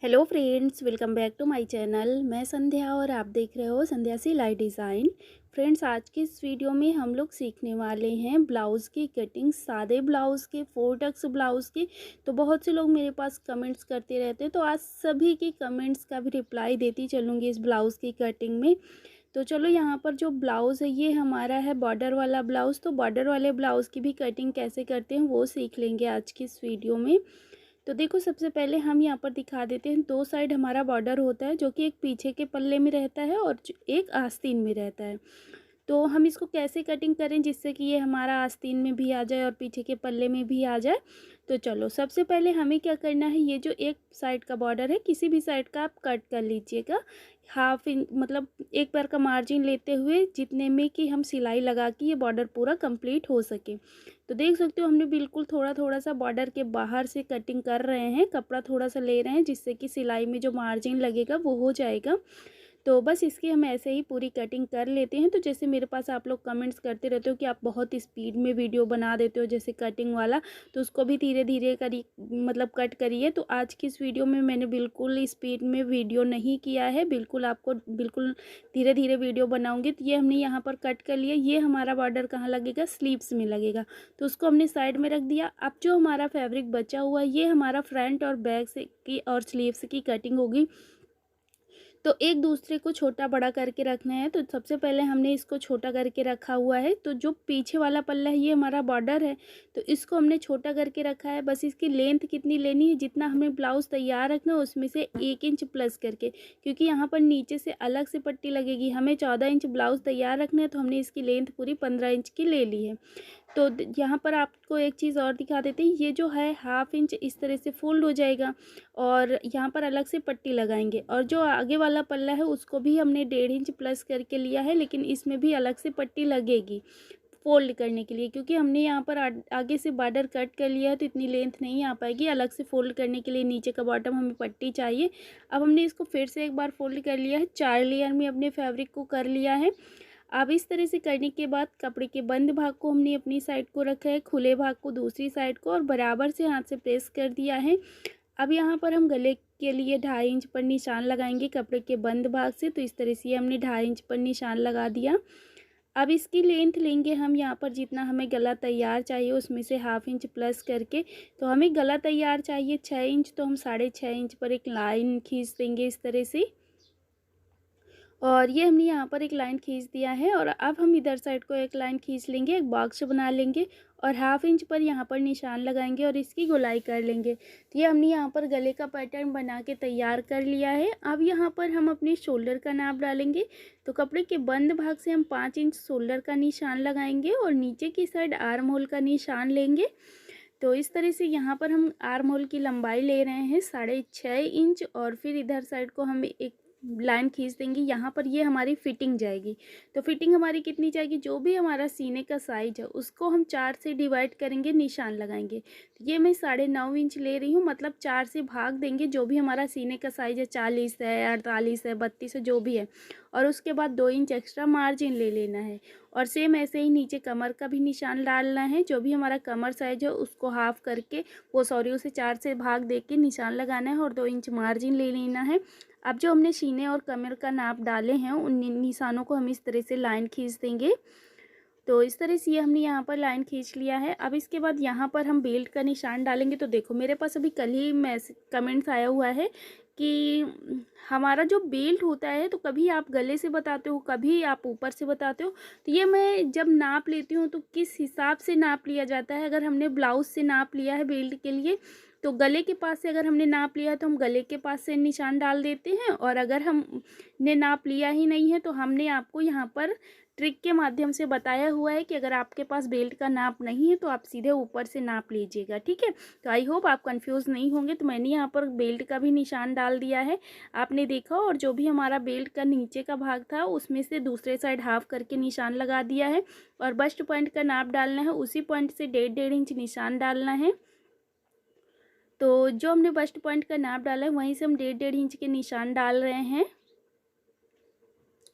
Hello friends, welcome back to my channel. मैं संध्या और आप देख रहे हो संध्या सिलाई डिज़ाइन। फ्रेंड्स, आज की इस वीडियो में हम लोग सीखने वाले हैं ब्लाउज़ की कटिंग, सादे ब्लाउज़ के, 4 टक्स ब्लाउज़ की। तो बहुत से लोग मेरे पास कमेंट्स करते रहते हैं, तो आज सभी की कमेंट्स का भी रिप्लाई देती चलूँगी इस ब्लाउज़ की कटिंग में। तो चलो, यहाँ पर जो ब्लाउज़ है ये हमारा है बॉर्डर वाला ब्लाउज़। तो बॉर्डर वाले ब्लाउज़ की भी कटिंग कैसे करते हैं वो सीख लेंगे आज की इस वीडियो में। तो देखो, सबसे पहले हम यहाँ पर दिखा देते हैं, 2 साइड हमारा बॉर्डर होता है जो कि एक पीछे के पल्ले में रहता है और एक आस्तीन में रहता है। तो हम इसको कैसे कटिंग करें जिससे कि ये हमारा आस्तीन में भी आ जाए और पीछे के पल्ले में भी आ जाए। तो चलो, सबसे पहले हमें क्या करना है, ये जो एक साइड का बॉर्डर है किसी भी साइड का आप कट कर लीजिएगा। हाफ इंच मतलब एक बार का मार्जिन लेते हुए, जितने में कि हम सिलाई लगा के ये बॉर्डर पूरा कंप्लीट हो सके। तो देख सकते हो, हमने बिल्कुल थोड़ा थोड़ा सा बॉर्डर के बाहर से कटिंग कर रहे हैं, कपड़ा थोड़ा सा ले रहे हैं जिससे कि सिलाई में जो मार्जिन लगेगा वो हो जाएगा। तो बस इसकी हम ऐसे ही पूरी कटिंग कर लेते हैं। तो जैसे मेरे पास आप लोग कमेंट्स करते रहते हो कि आप बहुत स्पीड में वीडियो बना देते हो जैसे कटिंग वाला, तो उसको भी धीरे धीरे करी मतलब कट करिए। तो आज की इस वीडियो में मैंने बिल्कुल स्पीड में वीडियो नहीं किया है, बिल्कुल आपको बिल्कुल धीरे धीरे वीडियो बनाऊंगी। तो ये हमने यहाँ पर कट कर लिया। ये हमारा बॉर्डर कहाँ लगेगा, स्लीव्स में लगेगा, तो उसको हमने साइड में रख दिया। अब जो हमारा फैब्रिक बचा हुआ है ये हमारा फ्रंट और बैक से की और स्लीव्स की कटिंग होगी। तो एक दूसरे को छोटा बड़ा करके रखना है। तो सबसे पहले हमने इसको छोटा करके रखा हुआ है। तो जो पीछे वाला पल्ला है ये हमारा बॉर्डर है, तो इसको हमने छोटा करके रखा है। बस इसकी लेंथ कितनी लेनी है, जितना हमें ब्लाउज़ तैयार रखना है उसमें से 1 इंच प्लस करके, क्योंकि यहाँ पर नीचे से अलग से पट्टी लगेगी। हमें 14 इंच ब्लाउज़ तैयार रखना है, तो हमने इसकी लेंथ पूरी 15 इंच की ले ली है। तो यहाँ पर आपको एक चीज़ और दिखा देते हैं, ये जो है हाफ इंच इस तरह से फोल्ड हो जाएगा और यहाँ पर अलग से पट्टी लगाएंगे। और जो आगे वाला पल्ला है उसको भी हमने 1.5 इंच प्लस करके लिया है, लेकिन इसमें भी अलग से पट्टी लगेगी फोल्ड करने के लिए, क्योंकि हमने यहाँ पर आगे से बॉर्डर कट कर लिया है तो इतनी लेंथ नहीं आ पाएगी। अलग से फोल्ड करने के लिए नीचे का बॉटम हमें पट्टी चाहिए। अब हमने इसको फिर से एक बार फोल्ड कर लिया है, 4 लेयर में अपने फैब्रिक को कर लिया है। अब इस तरह से करने के बाद कपड़े के बंद भाग को हमने अपनी साइड को रखा है, खुले भाग को दूसरी साइड को, और बराबर से हाथ से प्रेस कर दिया है। अब यहाँ पर हम गले के लिए 2.5 इंच पर निशान लगाएंगे कपड़े के बंद भाग से। तो इस तरह से हमने 2.5 इंच पर निशान लगा दिया। अब इसकी लेंथ लेंगे हम यहाँ पर, जितना हमें गला तैयार चाहिए उसमें से हाफ इंच प्लस करके। तो हमें गला तैयार चाहिए 6 इंच, तो हम 6.5 इंच पर एक लाइन खींच देंगे इस तरह से। और ये हमने यहाँ पर एक लाइन खींच दिया है। और अब हम इधर साइड को एक लाइन खींच लेंगे, एक बॉक्स बना लेंगे और हाफ इंच पर यहाँ पर निशान लगाएंगे और इसकी गोलाई कर लेंगे। तो ये हमने यहाँ पर गले का पैटर्न बना के तैयार कर लिया है। अब यहाँ पर हम अपने शोल्डर का नाप डालेंगे। तो कपड़े के बंद भाग से हम 5 इंच शोल्डर का निशान लगाएंगे और नीचे की साइड आर्म होल का निशान लेंगे। तो इस तरह से यहाँ पर हम आर्म होल की लंबाई ले रहे हैं 6.5 इंच, और फिर इधर साइड को हम एक लाइन खींच देंगे। यहाँ पर ये हमारी फिटिंग जाएगी। तो फिटिंग हमारी कितनी जाएगी, जो भी हमारा सीने का साइज है उसको हम 4 से डिवाइड करेंगे, निशान लगाएंगे। तो ये मैं 9.5 इंच ले रही हूँ, मतलब 4 से भाग देंगे जो भी हमारा सीने का साइज है, 40 है, 48 है, 32 है, जो भी है। और उसके बाद 2 इंच एक्स्ट्रा मार्जिन ले लेना है। और सेम ऐसे ही नीचे कमर का भी निशान डालना है। जो भी हमारा कमर साइज है उसको हाफ करके उसे 4 से भाग दे के निशान लगाना है और 2 इंच मार्जिन ले लेना है। अब जो हमने सीने और कमर का नाप डाले हैं उन निशानों को हम इस तरह से लाइन खींच देंगे। तो इस तरह से ये हमने यहाँ पर लाइन खींच लिया है। अब इसके बाद यहाँ पर हम बेल्ट का निशान डालेंगे। तो देखो, मेरे पास अभी कल ही मैसेज कमेंट्स आया हुआ है कि हमारा जो बेल्ट होता है, तो कभी आप गले से बताते हो, कभी आप ऊपर से बताते हो। तो ये मैं जब नाप लेती हूँ तो किस हिसाब से नाप लिया जाता है, अगर हमने ब्लाउज से नाप लिया है बेल्ट के लिए तो गले के पास से अगर हमने नाप लिया है तो हम गले के पास से निशान डाल देते हैं। और अगर हमने नाप लिया ही नहीं है तो हमने आपको यहाँ पर ट्रिक के माध्यम से बताया हुआ है कि अगर आपके पास बेल्ट का नाप नहीं है तो आप सीधे ऊपर से नाप लीजिएगा, ठीक है। तो आई होप आप कंफ्यूज नहीं होंगे। तो मैंने यहाँ पर बेल्ट का भी निशान डाल दिया है, आपने देखा। और जो भी हमारा बेल्ट का नीचे का भाग था उसमें से दूसरे साइड हाफ करके निशान लगा दिया है। और बस्ट पॉइंट का नाप डालना है, उसी पॉइंट से 1.5 इंच निशान डालना है। तो जो हमने बस्ट पॉइंट का नाप डाला है वहीं से हम 1.5 इंच के निशान डाल रहे हैं।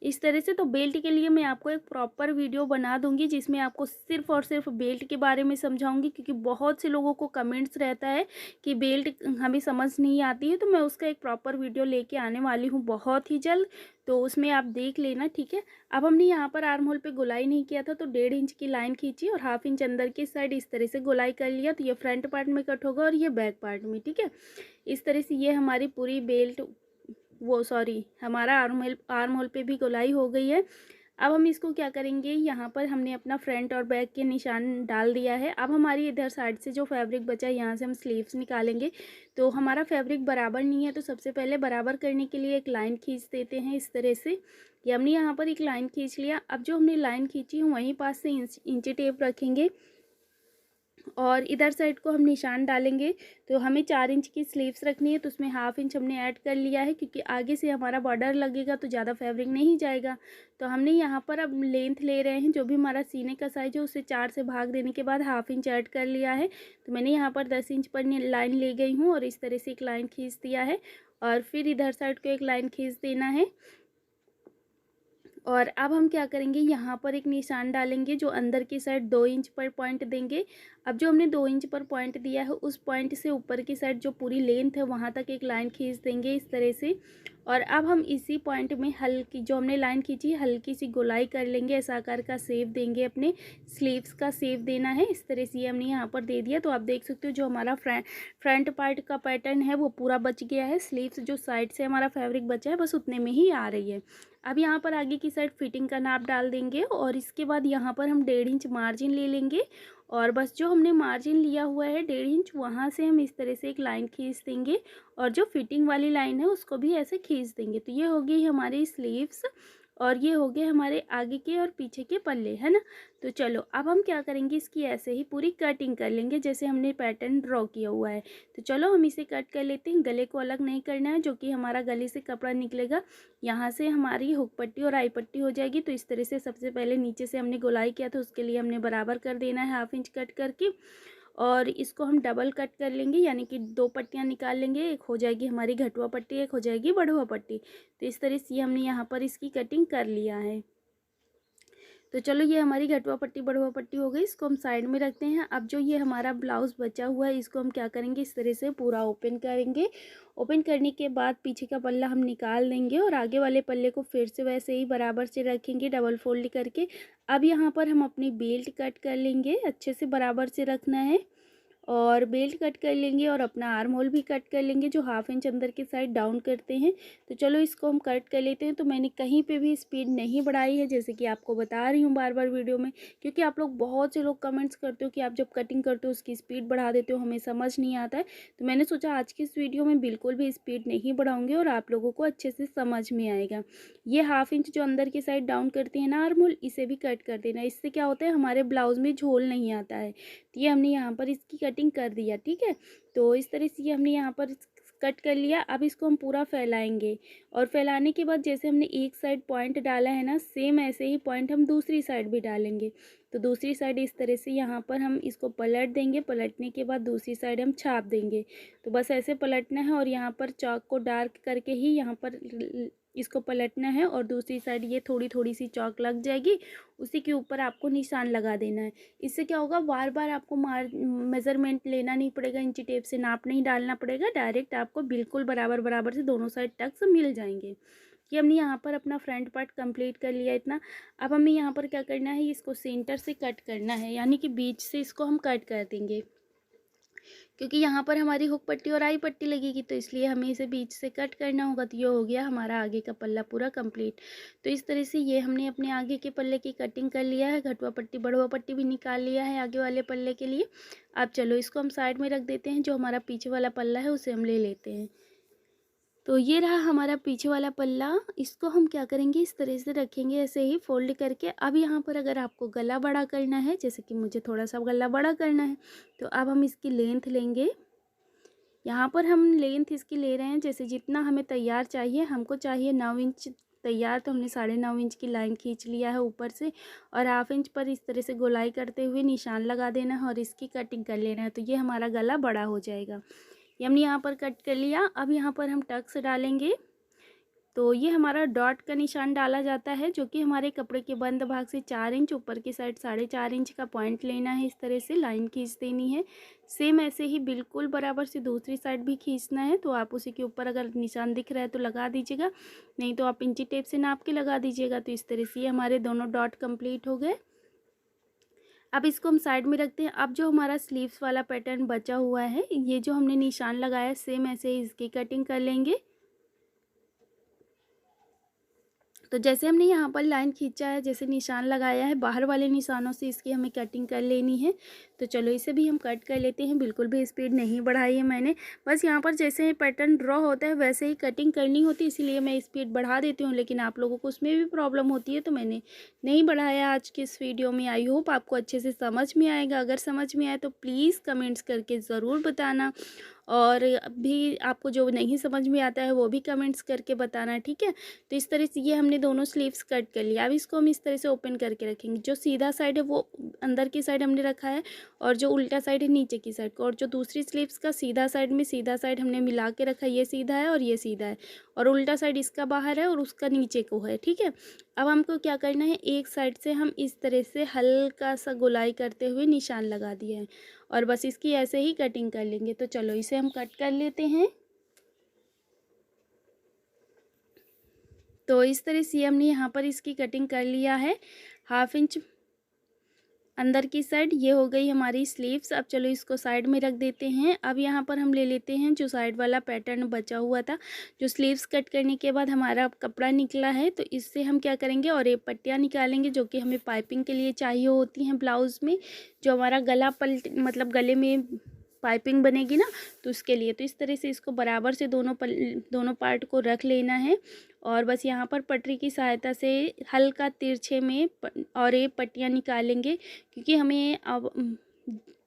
इस तरह से। तो बेल्ट के लिए मैं आपको एक प्रॉपर वीडियो बना दूंगी जिसमें आपको सिर्फ़ और सिर्फ बेल्ट के बारे में समझाऊंगी, क्योंकि बहुत से लोगों को कमेंट्स रहता है कि बेल्ट हमें समझ नहीं आती है। तो मैं उसका एक प्रॉपर वीडियो लेके आने वाली हूँ बहुत ही जल्द, तो उसमें आप देख लेना, ठीक है। अब हमने यहाँ पर आर्म होल पे गोलाई नहीं किया था, तो 1.5 इंच की लाइन खींची और 1/2 इंच अंदर की साइड इस तरह से गोलाई कर लिया। तो ये फ्रंट पार्ट में कट होगा और ये बैक पार्ट में, ठीक है। इस तरह से ये हमारी पूरी बेल्ट, वो सॉरी, हमारा आर्म होल पे भी गोलाई हो गई है। अब हम इसको क्या करेंगे, यहाँ पर हमने अपना फ्रंट और बैक के निशान डाल दिया है। अब हमारी इधर साइड से जो फैब्रिक बचा है यहाँ से हम स्लीव्स निकालेंगे। तो हमारा फैब्रिक बराबर नहीं है, तो सबसे पहले बराबर करने के लिए एक लाइन खींच देते हैं इस तरह से। ये हमने यहाँ पर एक लाइन खींच लिया। अब जो हमने लाइन खींची है वहीं पास से इंची टेप रखेंगे और इधर साइड को हम निशान डालेंगे। तो हमें 4 इंच की स्लीव्स रखनी है, तो उसमें 1/2 इंच हमने ऐड कर लिया है, क्योंकि आगे से हमारा बॉर्डर लगेगा तो ज़्यादा फैब्रिक नहीं जाएगा। तो हमने यहाँ पर अब लेंथ ले रहे हैं, जो भी हमारा सीने का साइज है उसे 4 से भाग देने के बाद 1/2 इंच ऐड कर लिया है। तो मैंने यहाँ पर 10 इंच पर लाइन ले गई हूँ और इस तरह से एक लाइन खींच दिया है और फिर इधर साइड को एक लाइन खींच देना है। और अब हम क्या करेंगे, यहाँ पर एक निशान डालेंगे जो अंदर की साइड 2 इंच पर पॉइंट देंगे। अब जो हमने 2 इंच पर पॉइंट दिया है उस पॉइंट से ऊपर की साइड जो पूरी लेंथ है वहाँ तक एक लाइन खींच देंगे इस तरह से। और अब हम इसी पॉइंट में हल्की, जो हमने लाइन खींची हल्की सी गोलाई कर लेंगे, ऐसा आकार का शेप देंगे, अपने स्लीव्स का शेप देना है इस तरह से। ये हमने यहाँ पर दे दिया। तो आप देख सकते हो जो हमारा फ्रंट पार्ट का पैटर्न है वो पूरा बच गया है। स्लीव्स जो साइड से हमारा फैब्रिक बचा है बस उतने में ही आ रही है। अब यहाँ पर आगे की साइड फिटिंग का नाप डाल देंगे और इसके बाद यहाँ पर हम 1.5 इंच मार्जिन ले लेंगे और बस जो हमने मार्जिन लिया हुआ है 1.5 इंच वहाँ से हम इस तरह से एक लाइन खींच देंगे और जो फिटिंग वाली लाइन है उसको भी ऐसे खींच देंगे। तो ये हो गई हमारी स्लीव्स और ये हो गए हमारे आगे के और पीछे के पल्ले, है ना। तो चलो अब हम क्या करेंगे, इसकी ऐसे ही पूरी कटिंग कर लेंगे जैसे हमने पैटर्न ड्रॉ किया हुआ है। तो चलो हम इसे कट कर लेते हैं। गले को अलग नहीं करना है, जो कि हमारा गले से कपड़ा निकलेगा यहाँ से हमारी हुक पट्टी और आई पट्टी हो जाएगी। तो इस तरह से सबसे पहले नीचे से हमने गोलाई किया था उसके लिए हमने बराबर कर देना है 1/2 इंच कट करके और इसको हम डबल कट कर लेंगे, यानी कि 2 पट्टियाँ निकाल लेंगे। एक हो जाएगी हमारी घटुआ पट्टी, एक हो जाएगी बढ़ुआ पट्टी। तो इस तरह से हमने यहाँ पर इसकी कटिंग कर लिया है। तो चलो ये हमारी घटुआ पट्टी बढ़ुआ पट्टी हो गई, इसको हम साइड में रखते हैं। अब जो ये हमारा ब्लाउज़ बचा हुआ है इसको हम क्या करेंगे, इस तरह से पूरा ओपन करेंगे। ओपन करने के बाद पीछे का पल्ला हम निकाल देंगे और आगे वाले पल्ले को फिर से वैसे ही बराबर से रखेंगे डबल फोल्ड करके। अब यहाँ पर हम अपनी बेल्ट कट कर लेंगे, अच्छे से बराबर से रखना है और बेल्ट कट कर लेंगे और अपना आर्म होल भी कट कर लेंगे जो 1/2 इंच अंदर की साइड डाउन करते हैं। तो चलो इसको हम कट कर लेते हैं। तो मैंने कहीं पे भी स्पीड नहीं बढ़ाई है, जैसे कि आपको बता रही हूँ बार बार वीडियो में, क्योंकि आप लोग बहुत से लोग कमेंट्स करते हो कि आप जब कटिंग करते हो उसकी स्पीड बढ़ा देते हो, हमें समझ नहीं आता है। तो मैंने सोचा आज की इस वीडियो में बिल्कुल भी स्पीड नहीं बढ़ाऊँगी और आप लोगों को अच्छे से समझ में आएगा। ये 1/2 इंच जो अंदर की साइड डाउन करते हैं ना आर्म होल, इसे भी कट कर देना। इससे क्या होता है, हमारे ब्लाउज में झोल नहीं आता है। तो ये हमने यहाँ पर इसकी कटिंग कर दिया, ठीक है। तो इस तरह से ये हमने यहाँ पर कट कर लिया। अब इसको हम पूरा फैलाएंगे और फैलाने के बाद जैसे हमने एक साइड पॉइंट डाला है ना, सेम ऐसे ही पॉइंट हम दूसरी साइड भी डालेंगे। तो दूसरी साइड इस तरह से यहाँ पर हम इसको पलट देंगे, पलटने के बाद दूसरी साइड हम छाप देंगे। तो बस ऐसे पलटना है और यहाँ पर चॉक को डार्क करके ही यहाँ पर इसको पलटना है और दूसरी साइड ये थोड़ी थोड़ी सी चॉक लग जाएगी, उसी के ऊपर आपको निशान लगा देना है। इससे क्या होगा, बार बार आपको मेज़रमेंट लेना नहीं पड़ेगा, इंची टेप से नाप नहीं डालना पड़ेगा, डायरेक्ट आपको बिल्कुल बराबर बराबर से दोनों साइड टक्स मिल जाएंगे। कि हमने यहाँ पर अपना फ्रंट पार्ट कंप्लीट कर लिया इतना। अब हमें यहाँ पर क्या करना है, इसको सेंटर से कट करना है, यानी कि बीच से इसको हम कट कर देंगे, क्योंकि यहाँ पर हमारी हुक पट्टी और आई पट्टी लगेगी, तो इसलिए हमें इसे बीच से कट करना होगा। तो ये हो गया हमारा आगे का पल्ला पूरा कंप्लीट। तो इस तरह से ये हमने अपने आगे के पल्ले की कटिंग कर लिया है, घटुआ पट्टी बढ़ुआ पट्टी भी निकाल लिया है आगे वाले पल्ले के लिए। अब चलो इसको हम साइड में रख देते हैं, जो हमारा पीछे वाला पल्ला है उसे हम ले लेते हैं। तो ये रहा हमारा पीछे वाला पल्ला, इसको हम क्या करेंगे, इस तरह से रखेंगे ऐसे ही फोल्ड करके। अब यहाँ पर अगर आपको गला बड़ा करना है, जैसे कि मुझे थोड़ा सा गला बड़ा करना है, तो अब हम इसकी लेंथ लेंगे। यहाँ पर हम लेंथ इसकी ले रहे हैं जैसे जितना हमें तैयार चाहिए, हमको चाहिए 9 इंच तैयार, तो हमने 9.5 इंच की लाइन खींच लिया है ऊपर से और 1/2 इंच पर इस तरह से गोलाई करते हुए निशान लगा देना है और इसकी कटिंग कर लेना है। तो ये हमारा गला बड़ा हो जाएगा। ये हमने यहाँ पर कट कर लिया। अब यहाँ पर हम टक्स डालेंगे। तो ये हमारा डॉट का निशान डाला जाता है, जो कि हमारे कपड़े के बंद भाग से 4 इंच, ऊपर की साइड 4.5 इंच का पॉइंट लेना है। इस तरह से लाइन खींच देनी है। सेम ऐसे ही बिल्कुल बराबर से दूसरी साइड भी खींचना है। तो आप उसी के ऊपर अगर निशान दिख रहा है तो लगा दीजिएगा, नहीं तो आप इंची टेप से नाप के लगा दीजिएगा। तो इस तरह से ये हमारे दोनों डॉट कंप्लीट हो गए। अब इसको हम साइड में रखते हैं। अब जो हमारा स्लीव्स वाला पैटर्न बचा हुआ है, ये जो हमने निशान लगाया, सेम ऐसे ही इसकी कटिंग कर लेंगे। तो जैसे हमने यहाँ पर लाइन खींचा है, जैसे निशान लगाया है, बाहर वाले निशानों से इसकी हमें कटिंग कर लेनी है। तो चलो इसे भी हम कट कर लेते हैं। बिल्कुल भी स्पीड नहीं बढ़ाई है मैंने, बस यहाँ पर जैसे पैटर्न ड्रॉ होता है वैसे ही कटिंग करनी होती है, इसीलिए मैं स्पीड बढ़ा देती हूँ। लेकिन आप लोगों को उसमें भी प्रॉब्लम होती है, तो मैंने नहीं बढ़ाया आज के इस वीडियो में। आई होप आपको अच्छे से समझ में आएगा। अगर समझ में आए तो प्लीज़ कमेंट्स करके ज़रूर बताना, और भी आपको जो नहीं समझ में आता है वो भी कमेंट्स करके बताना, ठीक है। तो इस तरह से ये हमने दोनों स्लीव्स कट कर लिया। अब इसको हम इस तरह से ओपन करके रखेंगे। जो सीधा साइड है वो अंदर की साइड हमने रखा है, और जो उल्टा साइड है नीचे की साइड को, और जो दूसरी स्लीव्स का सीधा साइड में सीधा साइड हमने मिला के रखा है। ये सीधा है और ये सीधा है, और उल्टा साइड इसका बाहर है और उसका नीचे को है, ठीक है। अब हमको क्या करना है, एक साइड से हम इस तरह से हल्का सा गोलाई करते हुए निशान लगा दिए हैं, और बस इसकी ऐसे ही कटिंग कर लेंगे। तो चलो इसे हम कट कर लेते हैं। तो इस तरह से हमने यहाँ पर इसकी कटिंग कर लिया है, 1/2 इंच अंदर की साइड। ये हो गई हमारी स्लीव्स। अब चलो इसको साइड में रख देते हैं। अब यहाँ पर हम ले लेते हैं जो साइड वाला पैटर्न बचा हुआ था, जो स्लीव्स कट करने के बाद हमारा कपड़ा निकला है। तो इससे हम क्या करेंगे, और ये पट्टियाँ निकालेंगे जो कि हमें पाइपिंग के लिए चाहिए होती हैं ब्लाउज़ में। जो हमारा गला मतलब गले में पाइपिंग बनेगी ना, तो उसके लिए। तो इस तरह से इसको बराबर से दोनों पार्ट को रख लेना है, और बस यहाँ पर पटरी की सहायता से हल्का तिरछे में और ये पट्टियाँ निकालेंगे, क्योंकि हमें अब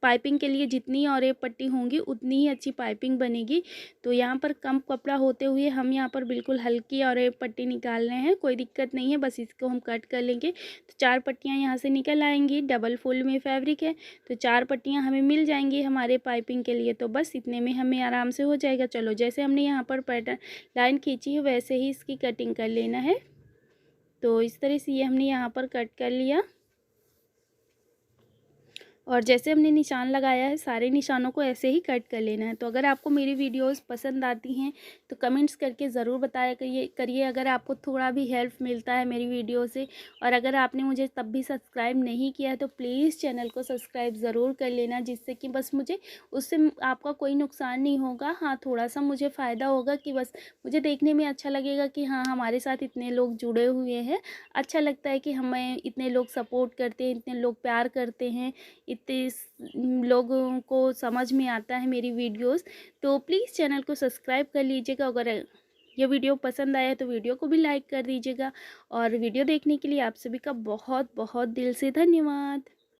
पाइपिंग के लिए जितनी और ये पट्टी होंगी उतनी ही अच्छी पाइपिंग बनेगी। तो यहाँ पर कम कपड़ा होते हुए हम यहाँ पर बिल्कुल हल्की और ये पट्टी निकाल रहे हैं, कोई दिक्कत नहीं है। बस इसको हम कट कर लेंगे। तो 4 पट्टियाँ यहाँ से निकल आएंगी। डबल फोल्ड में फैब्रिक है, तो 4 पट्टियाँ हमें मिल जाएंगी हमारे पाइपिंग के लिए। तो बस इतने में हमें आराम से हो जाएगा। चलो जैसे हमने यहाँ पर पैटर्न लाइन खींची है वैसे ही इसकी कटिंग कर लेना है। तो इस तरह से ये हमने यहाँ पर कट कर लिया, और जैसे हमने निशान लगाया है सारे निशानों को ऐसे ही कट कर लेना है। तो अगर आपको मेरी वीडियोस पसंद आती हैं तो कमेंट्स करके ज़रूर बताया करिए अगर आपको थोड़ा भी हेल्प मिलता है मेरी वीडियो से। और अगर आपने मुझे तब भी सब्सक्राइब नहीं किया है तो प्लीज़ चैनल को सब्सक्राइब ज़रूर कर लेना, जिससे कि बस मुझे उससे आपका कोई नुकसान नहीं होगा। हाँ, थोड़ा सा मुझे फ़ायदा होगा कि बस मुझे देखने में अच्छा लगेगा कि हाँ, हमारे साथ इतने लोग जुड़े हुए हैं। अच्छा लगता है कि हमें इतने लोग सपोर्ट करते हैं, इतने लोग प्यार करते हैं, इतने लोगों को समझ में आता है मेरी वीडियोस। तो प्लीज़ चैनल को सब्सक्राइब कर लीजिएगा। अगर ये वीडियो पसंद आया तो वीडियो को भी लाइक कर दीजिएगा। और वीडियो देखने के लिए आप सभी का बहुत बहुत दिल से धन्यवाद।